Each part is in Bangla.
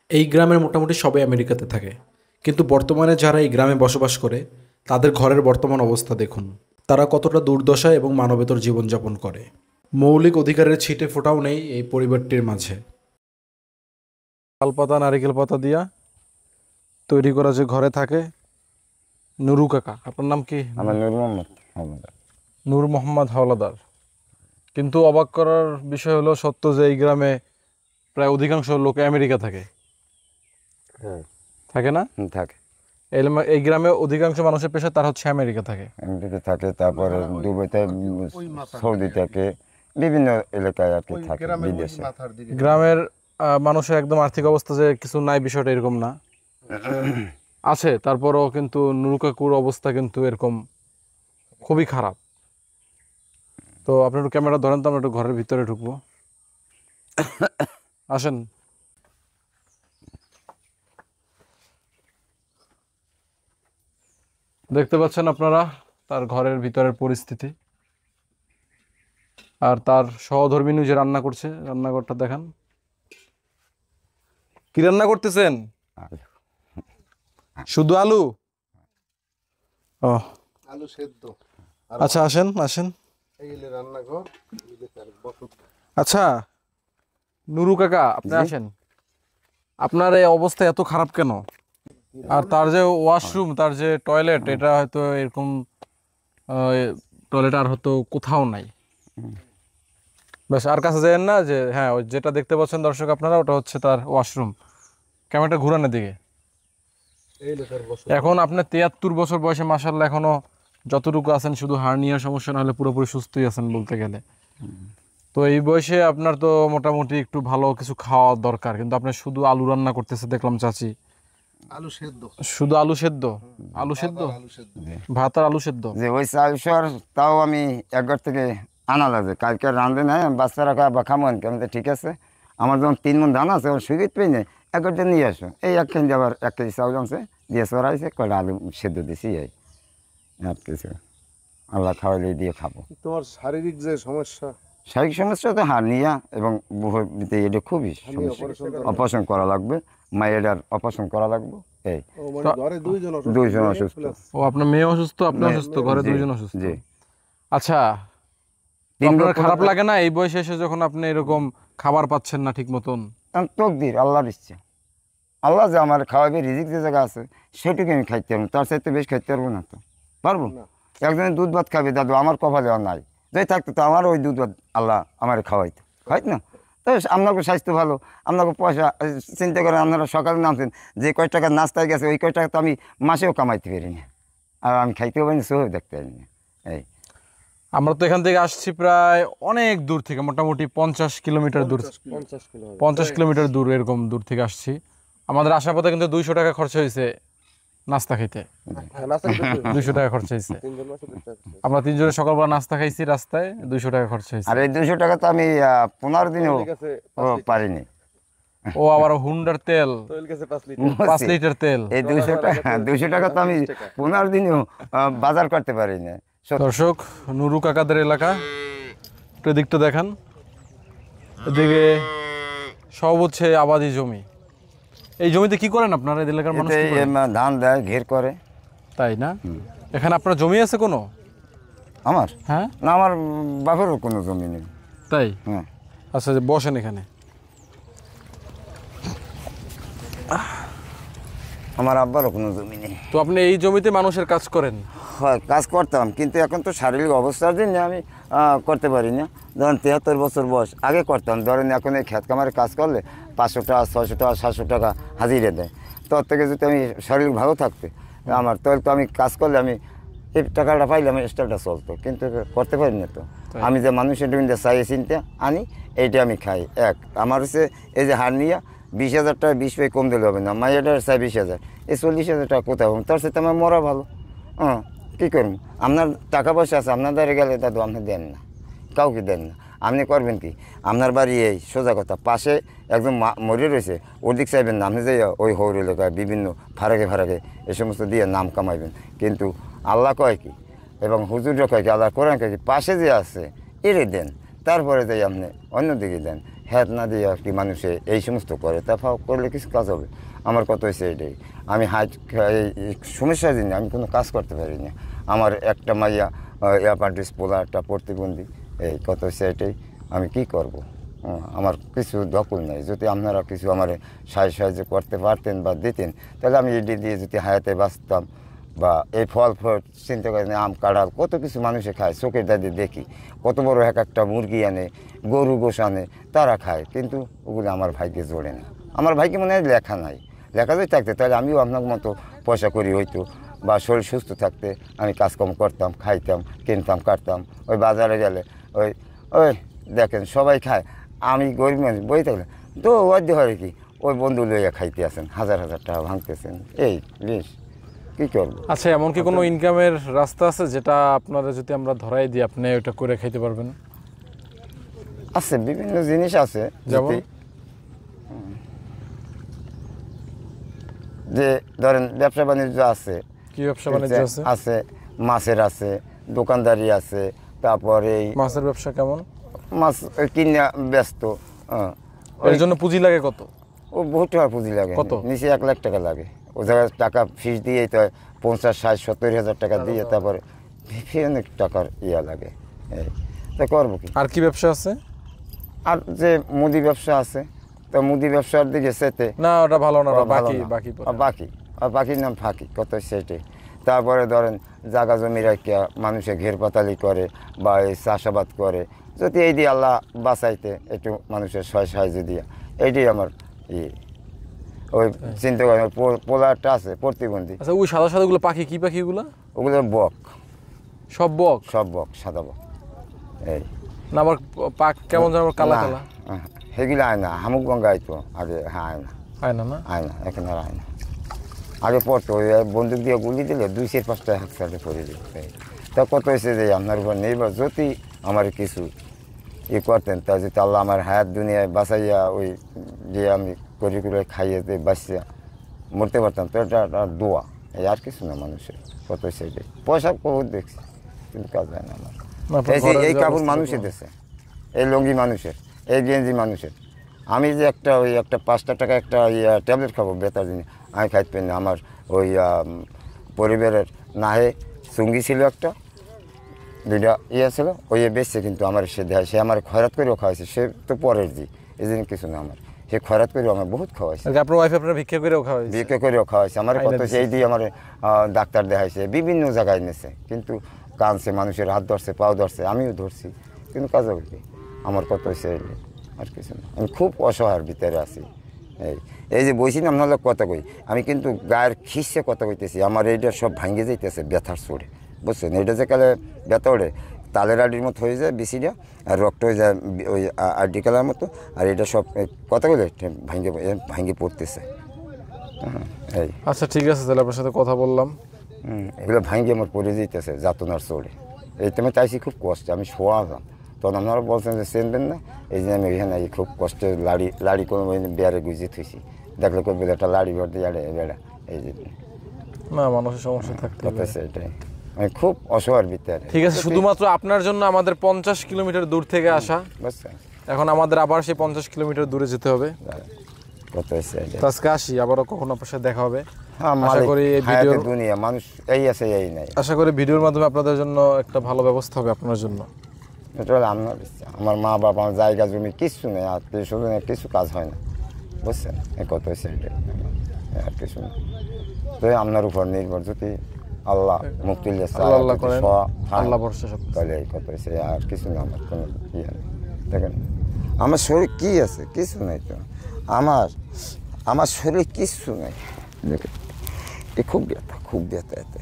এই গ্রামের মোটামুটি সবাই আমেরিকাতে থাকে, কিন্তু বর্তমানে যারা এই গ্রামে বসবাস করে তাদের ঘরের বর্তমান অবস্থা দেখুন। তারা কতটা দুর্দশা এবং মানবেতর জীবনযাপন করে। মৌলিক অধিকারের ছিটে ফোঁটাও নেই এই পরিবারটির মাঝে। তালপাতা নারিকেল পাতা দিয়া তৈরি করা যে ঘরে থাকে নুরু কাকা। আপনার নাম কি? আমার নূর মোহাম্মদ হাওলাদার। নূর মোহাম্মদ হাওলাদার। কিন্তু অবাক করার বিষয় হলো সত্য যে এই গ্রামে প্রায় অধিকাংশ লোক আমেরিকা থাকে, হ্যাঁ থাকে না? থাকে। এই গ্রামে অধিকাংশ মানুষের পেশা তার হচ্ছে আমেরিকা থাকে। আমেরিকা থাকে, তারপরে দুবাইতে, সৌদি থাকে, বিভিন্ন এলাকায় আর কি থাকে, বিদেশে। গ্রামের মানুষের একদম আর্থিক অবস্থা যে কিছু নাই বিষয়টা এরকম না, আছে। তারপরও কিন্তু নুরু কাকুর অবস্থা কিন্তু এরকম খুবই খারাপ। তো আপনি একটু ক্যামেরা ধরেন, তো আমরা একটু ঘরের ভিতরে ঢুকবো, আসেন। দেখতে পাচ্ছেন আপনারা তার ঘরের ভিতরের পরিস্থিতি, আর তার সহধর্মিণী যে রান্না করছে, রান্নাঘরটা দেখান। কি রান্না করতেছেন? শুধু আলু? ও আলু সেদ্ধ। আচ্ছা, আসেন আসেন। এই হলো রান্নাঘর। আচ্ছা নুরু কাকা, আপনি আসেন। আপনার এই অবস্থা এত খারাপ কেন? আর তার যে ওয়াশরুম, তার যে টয়লেট, এটা হয়তো এরকম টয়লেট আর হয়তো কোথাও নাই। বেশ, আর কাছে যাবেন না। যে হ্যাঁ, ওই যেটা দেখতে পাচ্ছেন দর্শক আপনারা, ওটা হচ্ছে তার ওয়াশরুম। ক্যামেরাটা ঘুরানোর দিকে। এখন আপনার 73 বছর বয়সে মাশাআল্লাহ এখনো যতটুকু আছেন, শুধু হার্নিয়ার সমস্যা না হলে পুরোপুরি সুস্থই আছেন বলতে গেলে। তো এই বয়সে আপনার তো মোটামুটি একটু ভালো কিছু খাওয়া দরকার, কিন্তু আপনি শুধু আলু রান্না করতেছে দেখলাম চাচি। আলু সেদ্ধ, শুধু আলু সেদ্ধ? আলু সেদ্ধ, আলু সেদ্ধ, ভাত আর আলু সেদ্ধ। যে ওই চাল সর তাও আমি একবার থেকে আনা লাগে, কালকে রাঁধে নাই, বাচ্চারা খায় বা খামো আনকে। আমি তো ঠিক আছে, আমার যখন 3 মণ ধান আছে, ওর সুযোগ পেয়ে নেই, একবারটা নিয়ে আসো। এই 1 কেজি, আবার 1 কেজি চাউল আনছে, দিয়ে চড়াইছে, কয়টা আলু সেদ্ধ দিছি। এই আর কিছু আল্লাহ খাওয়াইলে দিয়ে খাবো। তোমার শারীরিক যে সমস্যা, শারীরিক সমস্যা তো হার্নিয়া এবং বুহতে, এটা খুবই সমস্যা। অপারেশন করা লাগবে, মায়ের অপারেশন করা লাগবে। এই মানে ঘরে দুইজন অসুস্থ, দুইজন অসুস্থ। ও, আপনার মেয়ে অসুস্থ, আপনি অসুস্থ, ঘরে জি, দুইজন অসুস্থ। জি। আচ্ছা, তো 3 আপনার লক্ষ খারাপ টাকা। লাগে না এই বয়সে এসে যখন আপনি এরকম খাবার পাচ্ছেন না ঠিক মতন? তকদির, আল্লাহর ইচ্ছা। আল্লাহ যে আমার খাওয়াবে, রিজিক যে জায়গা আছে সেটুকু আমি খাইতে পারবো, তার চাইতে বেশি খাইতে পারবো না। তো পারবো? একজনের দুধ ভাত খাবে, দাদু আমার কপালে আর নাই। যদি থাকতো তো আমার ওই দুধ ভাত আল্লাহ আমার খাওয়াইতো, খাইতো না? তো আপনাকে স্বাস্থ্য ভালো, আপনাকে পয়সা চিন্তা করেন, আপনারা সকালে নামছেন, যে কয় টাকা নাস্তায় গেছে ওই কয় টাকা তো আমি মাসেও কামাইতে পারি না, আর আমি খাইতেও পারি না, সেও দেখতে পারি না। এই আমরা তো এখান থেকে আসছি প্রায় অনেক দূর থেকে, মোটামুটি 50 কিলোমিটার দূর, 50 কিলোমিটার দূর, এরকম দূর থেকে আসছি। আমাদের আসার পথে কিন্তু 200 টাকা খরচ হয়েছে নাস্তা খাইতে। 200 টাকা খরচ হয়েছে। আমরা 3 জনে সকালবেলা নাস্তা খাইছি রাস্তায়, 200 টাকা খরচ হয়েছে। আর এই 200 টাকা তো আমি 15 দিনেও পারিনি। ও আবার হুন্ডার তেল, 5 লিটার তেল। এই 200 টাকা তো আমি 15 দিনেও বাজার করতে পারি না। দর্শক, নুরু কাকাদের এলাকা একটু এদিকটা দেখান। এদিকে সব হচ্ছে আবাদি জমি। এই জমিতে কি করেন আপনারা, এই এলাকার মানুষ? এতে ধান দেয়, ঘের করে। তাই না? এখানে আপনার জমি আছে কোনো? আমার? হ্যাঁ। না, আমার বাপেরও কোনো জমি নেই। তাই? হ্যাঁ। আচ্ছা, যে বসেন এখানে। আমার আব্বারও কোনো জমি নেই। তো আপনি এই জমিতে মানুষের কাজ করেন? হয়, কাজ করতাম, কিন্তু এখন তো শারীরিক অবস্থার জন্য আমি করতে পারি না। ধরেন 73 বছর বয়স, আগে করতাম। ধরেন এখন এই ক্ষেত কামারে কাজ করলে 500 টাকা, 600 টাকা, 700 টাকা হাজিরা দেয়। তোর থেকে যদি আমি শারীরিক ভালো থাকতে আমার, তাহলে তো আমি কাজ করলে আমি এই টাকাটা পাইলে আমি এক্সট্রাটা চলতো, কিন্তু করতে পারি না। তো আমি যে মানুষের জন্য চাই চিনতে আনি, এইটা আমি খাই। আমার হচ্ছে এই যে হার্নিয়া, 20,000 টাকা 20 পাই কম দিলে হবে না। মাইয়াটার চাই 20,000, এই 40,000 টাকা কোথায় হবে? তার সাথে আমার মরা ভালো। হ্যাঁ, কী করুন? আপনার টাকা পয়সা আছে, আপনার দ্বারে গেলে দাদু আপনি দেন না, কাউকে দেন না। আপনি করবেন কি? আপনার বাড়ি এই সোজা কথা, পাশে একদম মরে রয়েছে, ওর দিক চাইবেন না। আপনি যে ওই হৌর এলাকায় বিভিন্ন ফারাকে ফারাকে এই সমস্ত দিয়ে নাম কামাইবেন। কিন্তু আল্লাহ কয় কি এবং হুজুররা কয় কি, আল্লাহ কোরআন কয় কি, পাশে যে আছে এরে দেন, তারপরে যাই আপনি অন্যদিকে দেন, হ্যাঁ না দিয়ে আর কি মানুষে এই সমস্ত করে, তা করলে কিছু কাজ হবে। আমার কত হয়েছে এটাই, আমি এই সমস্যার জন্য আমি কোনো কাজ করতে পারি না। আমার একটা মাইয়া অ্যাপার্টিস পোলা, একটা প্রতিবন্ধী, এই কত হয়েছে এটাই, আমি কি করব? আমার কিছু দখল নেই। যদি আপনারা কিছু আমার সাহায্য করতে পারতেন বা দিতেন, তাহলে আমি এটি দিয়ে যদি হায়াতে বাঁচতাম। বা এই ফল চিন্তা করেন, আম কাঁঠাল কত কিছু মানুষে খায়, চোখের দাদি দেখি কত বড় এক একটা মুরগি আনে, গরু গোশ আনে, তারা খায়, কিন্তু ওগুলো আমার ভাইকে জোড়ে না। আমার ভাইকে মনে হয় লেখা নাই, লেখা যদি থাকতে তাহলে আমিও আপনার মতো পয়সা করি হইতো, বা শরীর সুস্থ থাকতে আমি কাজকর্ম করতাম, খাইতাম, কিনতাম, কাটতাম। ওই বাজারে গেলে ওই ওই দেখেন সবাই খায়, আমি গরিব মানুষ বই থাকলে তো ওয়াদ্য হয় কি, ওই বন্ধু লইয়া খাইতে আসেন, হাজার হাজার টাকা ভাঙতেছেন, এই বেশ কী করবো? আচ্ছা, এমন কি কোনো ইনকামের রাস্তা আছে যেটা আপনারা যদি আমরা ধরাই দিই আপনি ওটা করে খাইতে পারবেন? আছে, বিভিন্ন জিনিস আছে, যেমন? যে ধরেন ব্যবসা বাণিজ্য আছে। কি ব্যবসা বাণিজ্য আছে? আছে মাছের আছে, দোকানদারি আছে, তারপরে এই মাছের ব্যবসা কেমন? মাছ কিনা ব্যস্ত। এর জন্য পুঁজি লাগে কত? ও বহুত টাকা পুঁজি লাগে, কত? নিচে 1 লাখ টাকা লাগে। ও জায়গায় টাকা ফিস দিয়ে তো 50, 60, 70 হাজার টাকা দিয়ে তারপরে অনেক টাকার ইয়া লাগে। এই তা করবো কি? আর কি ব্যবসা আছে? আর যে মুদি ব্যবসা আছে, তো মুদি ব্যবসার দিকে সেতে না, ওটা ভালো না, ওটা ভালো বাকি না। বাকি পরে। বাকির নাম ফাঁকি, কত সেটে। তারপরে ধরেন জাগা জমি রাখিয়া মানুষে ঘের পাতালি করে বা এই চাষাবাদ করে, যদি এই দিয়ে আল্লাহ বাঁচাইতে একটু মানুষের সাহায্য দিয়া, এইটাই আমার ইয়ে। ওই চিন্তা করেন পোলারটা আছে প্রতিবন্ধী, আচ্ছা, ওই সাদা সাদাগুলো পাখি, কি পাখি ওগুলো? ওগুলো বক, সব বক? সব বক, সাদা বক। এই না, আবার পাক কেমন যেন কালা কালা? সেগুলো আয় না, হামুক গঙ্গা আইতো আগে, হ্যাঁ আয় না, হয় না? না আয় না, এখন আর আয় না। আগে পড়তো ওই বন্দুক দিয়ে গুলি দিলে 2-5টা একসাথে করে দিতে। তা কত হয়েছে যে আপনার উপর নির্ভর, যদি আমার কিছু ই করতেন, তা যদি আল্লাহ আমার হায়াত দুনিয়ায় বাঁচাইয়া ওই যে আমি করে খাইয়ে দিয়ে বাঁচিয়া মরতে পারতাম, তো এটা দোয়া, এই আর কিছু না মানুষের। কত হয়েছে যে পয়সা বহুত দেখছি, কিন্তু কাজ হয় না আমার। এই কাপড় মানুষের দেশে, এই লুঙ্গি মানুষের, এই গেঞ্জি মানুষের। আমি যে ওই একটা 5টা টাকা একটা ট্যাবলেট খাবো বেতার দিনে, আমি খাইতে পারি না। আমার ওই পরিবারের নাহে সঙ্গী ছিল একটা, 2টা ছিল, ওই বেচছে, কিন্তু আমার সে দেয়, সে আমার খয়রাত করেও খাওয়াইছে, সে তো পরের দিই, এই জন্য কিছু না, আমার সে খয়রাত করেও আমার বহুত খাওয়াইছে। আপনার ওয়াইফ আপনার ভিক্ষা করেও খাওয়াইছে? ভিক্ষা করেও খাওয়াইছে আমার, কত সেই দিয়ে আমার ডাক্তার দেখাইছে, বিভিন্ন জায়গায় নিয়েছে, কিন্তু কানছে, মানুষের হাত ধরছে, পাও ধরছে, আমিও ধরছি, কিন্তু কাজ হবে কি? আমার কত হয়েছে আর কিছু না। আমি খুব অসহায়ের ভিতরে আছি। এই যে বইছি না আপনার কথা কই, আমি কিন্তু গায়ের খিসে কথা কইতেছি, আমার এইটা সব ভাঙে যাইতেছে ব্যথার চড়ে, বুঝছেন? এইটা যে কালে ব্যথা ওঠে, তালের আডির মতো হয়ে যায় বেশিটা, আর রক্ত হয়ে যায় ওই আডি কালার মতো, আর এটা সব কথা কইলে ভাঙে পড়তেছে। এই আচ্ছা, ঠিক আছে, তাহলে আপনার সাথে কথা বললাম। এগুলো ভাঙে আমার পড়ে যেতেছে যাতনার চড়ে। এই তো আমি চাইছি খুব কষ্টে, আমি শোয়ালাম, তখন আপনারা বলছেন যে চেনবেন না, এই জন্য আমি এখানে খুব কষ্টে লাড়ি কোনো বেড়ে গুজিয়ে থুইছি, দেখলে করবে একটা লাড়ি ভর দিয়ে বেড়া, এই যে না, মানুষের সমস্যা থাকতে কথা, সেটাই আমি খুব অসহায়ের ভিতরে। ঠিক আছে, শুধুমাত্র আপনার জন্য আমাদের 50 কিলোমিটার দূর থেকে আসা, বুঝছেন? এখন আমাদের আবার সেই 50 কিলোমিটার দূরে যেতে হবে। কথা হচ্ছে তো আজকে আসি, আবারও কখনো আপনার সাথে দেখা হবে। হ্যাঁ, আশা করি এই হায়াতের দুনিয়া মানুষ এই আছে এই নাই। আশা করি ভিডিওর মাধ্যমে আপনাদের জন্য একটা ভালো ব্যবস্থা হবে আপনার জন্য। এটা হলো আমার ইচ্ছা। আমার মা বাবা, আমার জায়গা জমি কিছু নেই, আত্মীয় স্বজনের কিছু কাজ হয় না, বুঝছেন? এই কত হয়েছে আর কিছু না। তো আপনার উপর নির্ভর, যদি আল্লাহ মুক্তি আল্লাহ করেন, আল্লাহ ভরসা সব, তাহলে এই কত হয়েছে, আর কিছু না। আমার কোনো ইয়ে নেই। দেখেন আমার শরীর কি আছে, কিছু নেই তো। আমার শরীরে কিছু নেই, দেখেন এ খুব ব্যথা এতে,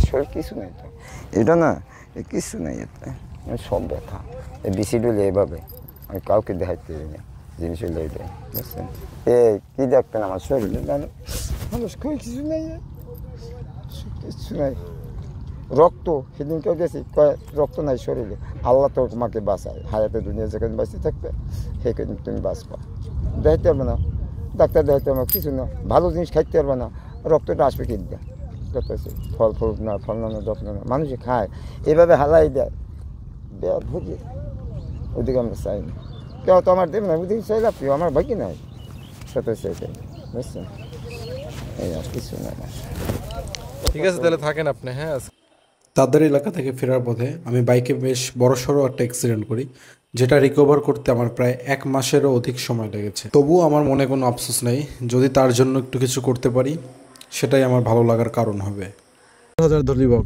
শরীর কিছু নেই তো, এটা না কিছু নেই এতে, সব ব্যথা। এই বেশি ডলে এইভাবে আমি কাউকে দেখাইতে পারি না, জিনিস হলে এটাই, বুঝছেন? কী দেখতেন আমার শরীরে, জানো মানুষ কিছু নেই, কিছু নাই। রক্ত সেদিনকেও গেছি, রক্ত নাই শরীরে, আল্লাহ তো তোমাকে বাঁচায়, হায়াতে দুনিয়া যেখানে বাঁচতে থাকবে সেখানে তুমি বাঁচবা। দেখাইতে পারবে না, ডাক্তার দেখাইতে পারবে না, কিছু না, ভালো জিনিস খাইতে পারবে না, রক্তটা আসবে কিনতে, যত আছে ফল না যত্ন না, মানুষে খায় এভাবে হালাই দেয়, ভুজি ওদিকে আমরা চাই না। কেউ তো আমার দেব না, ওদিকে চাই লাভ, আমার বাকি নাই, সাথে সেটাই বুঝছেন, এই আর কিছু না। ঠিক আছে, তাহলে থাকেন আপনি। হ্যাঁ, তাদের এলাকা থেকে ফেরার পথে আমি বাইকে বেশ বড়সড় একটা অ্যাক্সিডেন্ট করি, যেটা রিকভার করতে আমার প্রায় 1 মাসেরও অধিক সময় লেগেছে। তবুও আমার মনে কোনো আফসোস নেই, যদি তার জন্য একটু কিছু করতে পারি সেটাই আমার ভালো লাগার কারণ হবে। 1000 ধন্যবাদ।